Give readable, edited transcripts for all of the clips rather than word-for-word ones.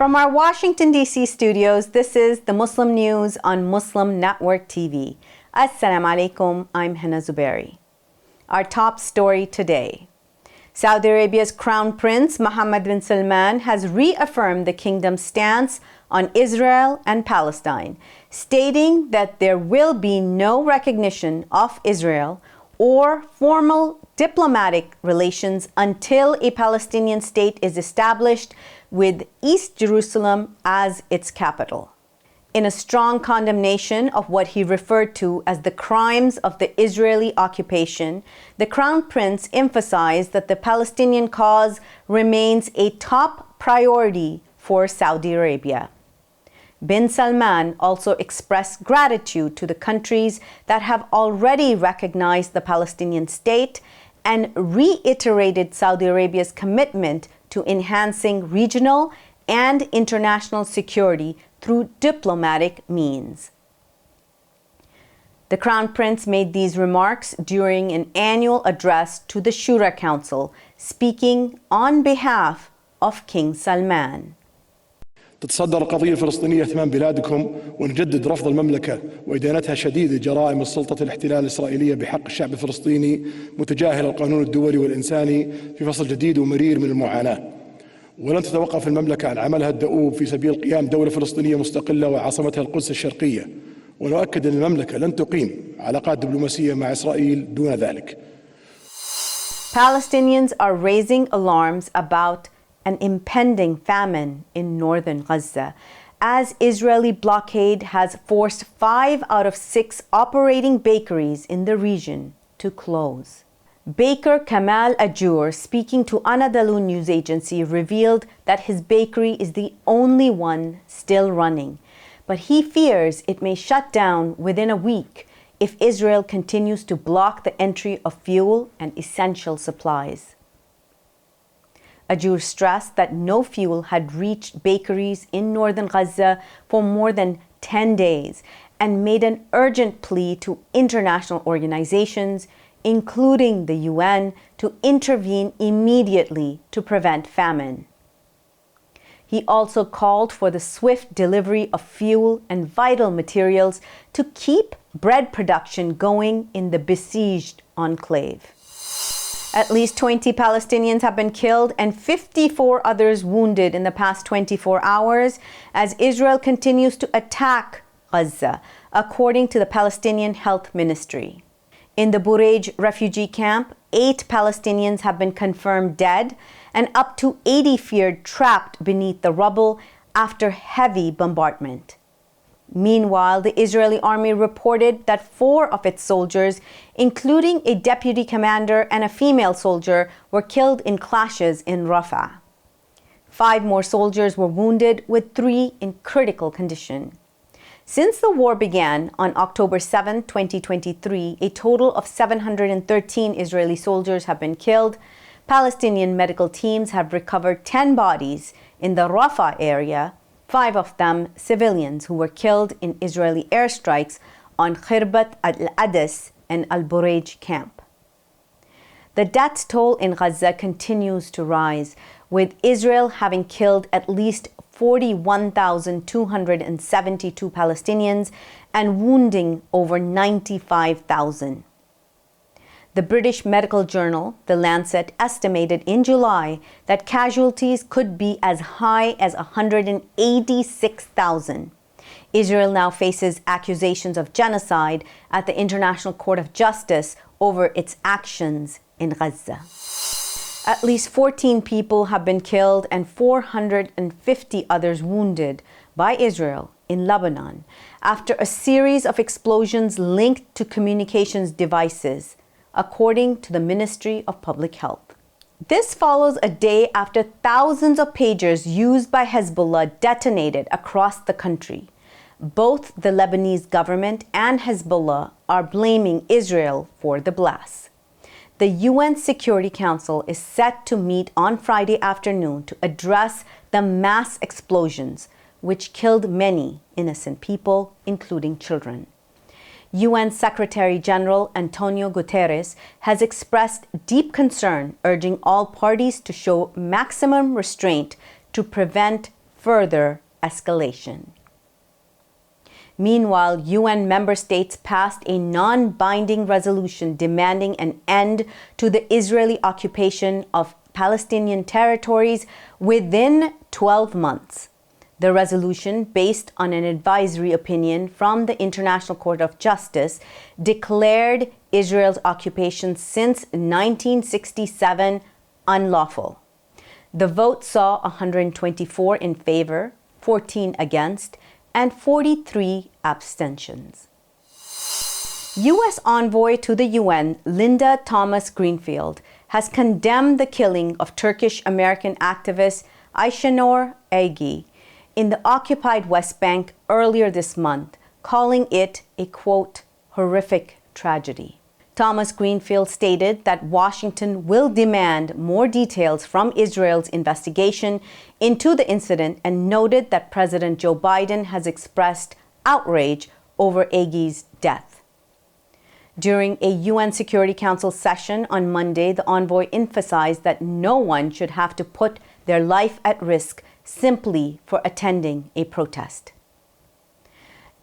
From our Washington, D.C. studios, this is the Muslim News on Muslim Network TV. Assalamu alaikum, I'm Hena Zuberi. Our top story today. Saudi Arabia's Crown Prince Mohammed bin Salman has reaffirmed the kingdom's stance on Israel and Palestine, stating that there will be no recognition of Israel or formal diplomatic relations until a Palestinian state is established with East Jerusalem as its capital. In a strong condemnation of what he referred to as the crimes of the Israeli occupation, the Crown Prince emphasized that the Palestinian cause remains a top priority for Saudi Arabia. Bin Salman also expressed gratitude to the countries that have already recognized the Palestinian state and reiterated Saudi Arabia's commitment to enhancing regional and international security through diplomatic means. The Crown Prince made these remarks during an annual address to the Shura Council, speaking on behalf of King Salman. تتصدر القضية الفلسطينية اهتمام بلادكم ونجدد رفض المملكة وإدانتها شديدة جرائم السلطة الاحتلال الإسرائيلية بحق الشعب الفلسطيني متجاهل القانون الدولي والإنساني في فصل جديد ومرير من المعاناة. ولن تتوقف المملكة عن عملها الدؤوب في سبيل قيام دولة فلسطينية مستقلة وعاصمتها القدس الشرقية. ونؤكد أن المملكة لن تقيم علاقات دبلوماسية مع إسرائيل دون ذلك. Palestinians are raising alarms about an impending famine in northern Gaza, as Israeli blockade has forced 5 out of 6 operating bakeries in the region to close. Baker Kamal Ajur, speaking to Anadolu news agency, revealed that his bakery is the only one still running, but he fears it may shut down within a week if Israel continues to block the entry of fuel and essential supplies. Ajur stressed that no fuel had reached bakeries in northern Gaza for more than 10 days and made an urgent plea to international organizations, including the UN, to intervene immediately to prevent famine. He also called for the swift delivery of fuel and vital materials to keep bread production going in the besieged enclave. At least 20 Palestinians have been killed and 54 others wounded in the past 24 hours as Israel continues to attack Gaza, according to the Palestinian Health Ministry. In the Burej refugee camp, 8 Palestinians have been confirmed dead and up to 80 feared trapped beneath the rubble after heavy bombardment. Meanwhile, the Israeli army reported that 4 of its soldiers, including a deputy commander and a female soldier, were killed in clashes in Rafah. 5 more soldiers were wounded, with 3 in critical condition. Since the war began on October 7, 2023, a total of 713 Israeli soldiers have been killed. Palestinian medical teams have recovered 10 bodies in the Rafah area, 5 of them civilians who were killed in Israeli airstrikes on Khirbat al-Adis and al-Burej camp. The death toll in Gaza continues to rise, with Israel having killed at least 41,272 Palestinians and wounding over 95,000. The British medical journal, The Lancet, estimated in July that casualties could be as high as 186,000. Israel now faces accusations of genocide at the International Court of Justice over its actions in Gaza. At least 14 people have been killed and 450 others wounded by Israel in Lebanon after a series of explosions linked to communications devices, according to the Ministry of Public Health. This follows a day after thousands of pagers used by Hezbollah detonated across the country. Both the Lebanese government and Hezbollah are blaming Israel for the blasts. The UN Security Council is set to meet on Friday afternoon to address the mass explosions, which killed many innocent people, including children. UN Secretary General Antonio Guterres has expressed deep concern, urging all parties to show maximum restraint to prevent further escalation. Meanwhile, UN member states passed a non-binding resolution demanding an end to the Israeli occupation of Palestinian territories within 12 months. The resolution, based on an advisory opinion from the International Court of Justice, declared Israel's occupation since 1967 unlawful. The vote saw 124 in favor, 14 against, and 43 abstentions. U.S. envoy to the UN, Linda Thomas-Greenfield, has condemned the killing of Turkish-American activist Ayşenur Agi in the occupied West Bank earlier this month, calling it a, quote, horrific tragedy. Thomas-Greenfield stated that Washington will demand more details from Israel's investigation into the incident and noted that President Joe Biden has expressed outrage over Agi's death. During a UN Security Council session on Monday, the envoy emphasized that no one should have to put their life at risk simply for attending a protest.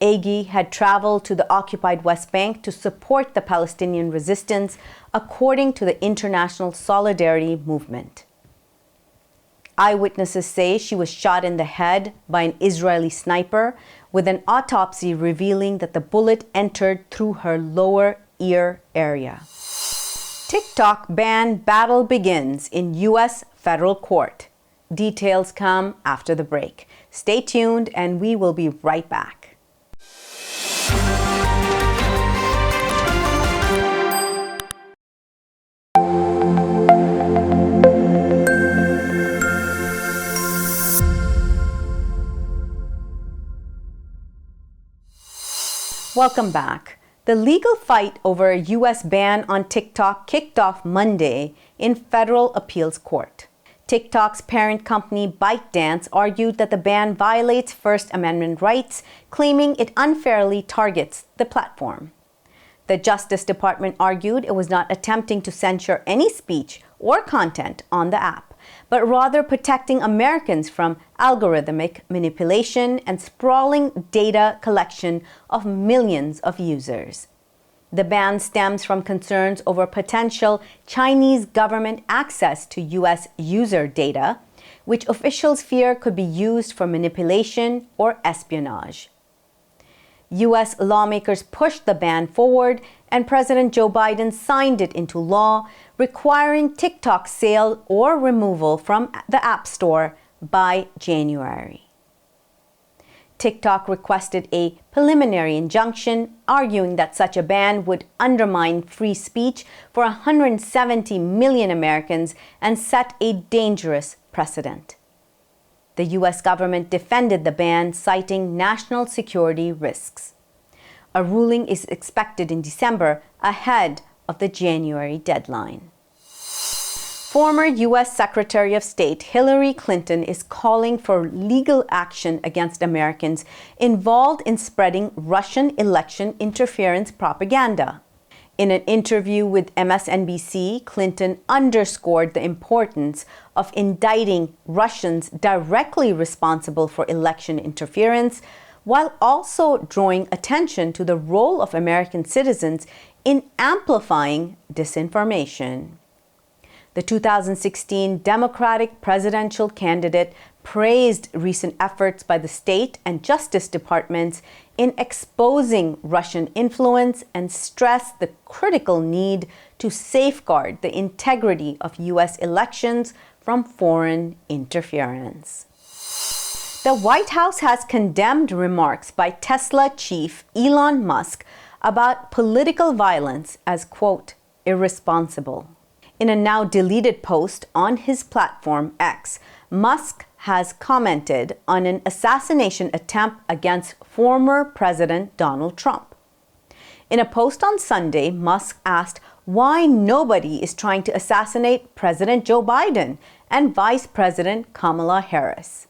Agi had traveled to the occupied West Bank to support the Palestinian resistance, according to the International Solidarity Movement. Eyewitnesses say she was shot in the head by an Israeli sniper, with an autopsy revealing that the bullet entered through her lower ear area. TikTok ban battle begins in U.S. federal court. Details come after the break. Stay tuned and we will be right back. Welcome back. The legal fight over a U.S. ban on TikTok kicked off Monday in federal appeals court. TikTok's parent company ByteDance argued that the ban violates First Amendment rights, claiming it unfairly targets the platform. The Justice Department argued it was not attempting to censure any speech or content on the app, but rather protecting Americans from algorithmic manipulation and sprawling data collection of millions of users. The ban stems from concerns over potential Chinese government access to U.S. user data, which officials fear could be used for manipulation or espionage. U.S. lawmakers pushed the ban forward, and President Joe Biden signed it into law, requiring TikTok's sale or removal from the App Store by January. TikTok requested a preliminary injunction, arguing that such a ban would undermine free speech for 170 million Americans and set a dangerous precedent. The U.S. government defended the ban, citing national security risks. A ruling is expected in December, ahead of the January deadline. Former U.S. Secretary of State Hillary Clinton is calling for legal action against Americans involved in spreading Russian election interference propaganda. In an interview with MSNBC, Clinton underscored the importance of indicting Russians directly responsible for election interference, while also drawing attention to the role of American citizens in amplifying disinformation. The 2016 Democratic presidential candidate praised recent efforts by the state and Justice Departments in exposing Russian influence and stressed the critical need to safeguard the integrity of U.S. elections from foreign interference. The White House has condemned remarks by Tesla chief Elon Musk about political violence as, quote, irresponsible. In a now deleted post on his platform X, Musk has commented on an assassination attempt against former President Donald Trump. In a post on Sunday, Musk asked why nobody is trying to assassinate President Joe Biden and Vice President Kamala Harris.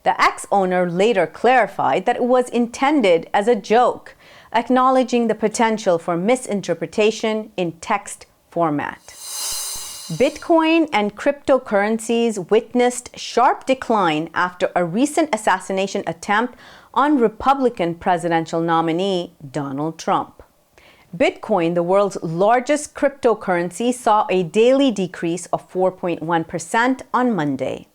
The X owner later clarified that it was intended as a joke, acknowledging the potential for misinterpretation in text format. Bitcoin and cryptocurrencies witnessed sharp decline after a recent assassination attempt on Republican presidential nominee Donald Trump. Bitcoin, the world's largest cryptocurrency, saw a daily decrease of 4.1% on Monday.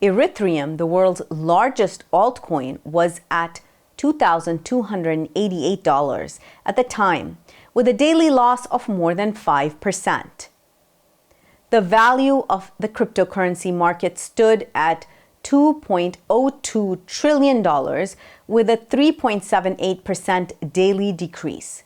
Ethereum, the world's largest altcoin, was at $2,288 at the time, with a daily loss of more than 5%. The value of the cryptocurrency market stood at $2.02 trillion, with a 3.78% daily decrease.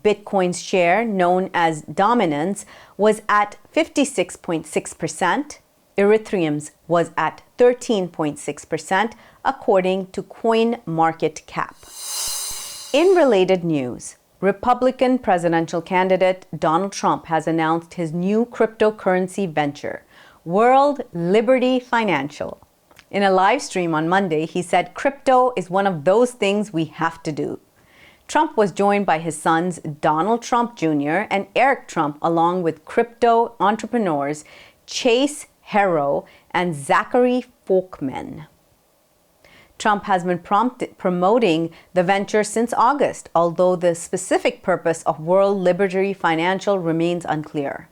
Bitcoin's share, known as dominance, was at 56.6%. Ethereum's was at 13.6%, according to CoinMarketCap. In related news, Republican presidential candidate Donald Trump has announced his new cryptocurrency venture, World Liberty Financial. In a live stream on Monday, he said crypto is one of those things we have to do. Trump was joined by his sons Donald Trump Jr. and Eric Trump, along with crypto entrepreneurs Chase Hero and Zachary Folkman. Trump has been promoting the venture since August, although the specific purpose of World Liberty Financial remains unclear.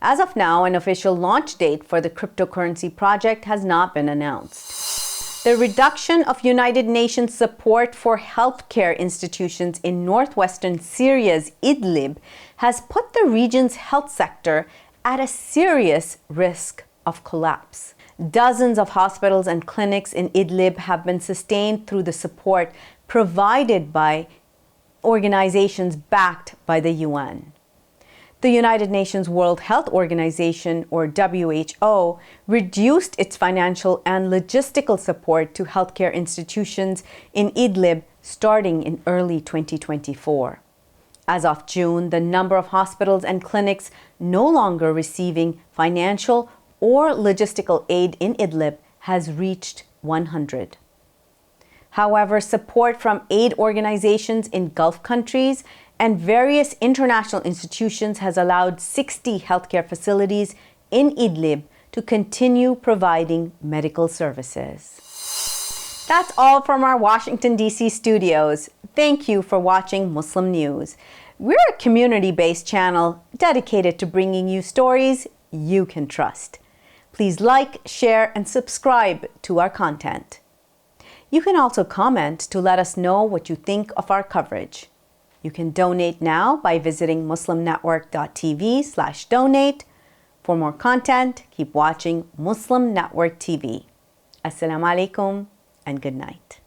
As of now, an official launch date for the cryptocurrency project has not been announced. The reduction of United Nations support for healthcare institutions in northwestern Syria's Idlib has put the region's health sector at a serious risk of collapse. Dozens of hospitals and clinics in Idlib have been sustained through the support provided by organizations backed by the UN. The United Nations World Health Organization, or WHO, reduced its financial and logistical support to healthcare institutions in Idlib starting in early 2024. As of June, the number of hospitals and clinics no longer receiving financial or logistical aid in Idlib has reached 100. However, support from aid organizations in Gulf countries and various international institutions has allowed 60 healthcare facilities in Idlib to continue providing medical services. That's all from our Washington, D.C. studios. Thank you for watching Muslim News. We're a community-based channel dedicated to bringing you stories you can trust. Please like, share, and subscribe to our content. You can also comment to let us know what you think of our coverage. You can donate now by visiting muslimnetwork.tv/donate. For more content, keep watching Muslim Network TV. Assalamu alaikum and good night.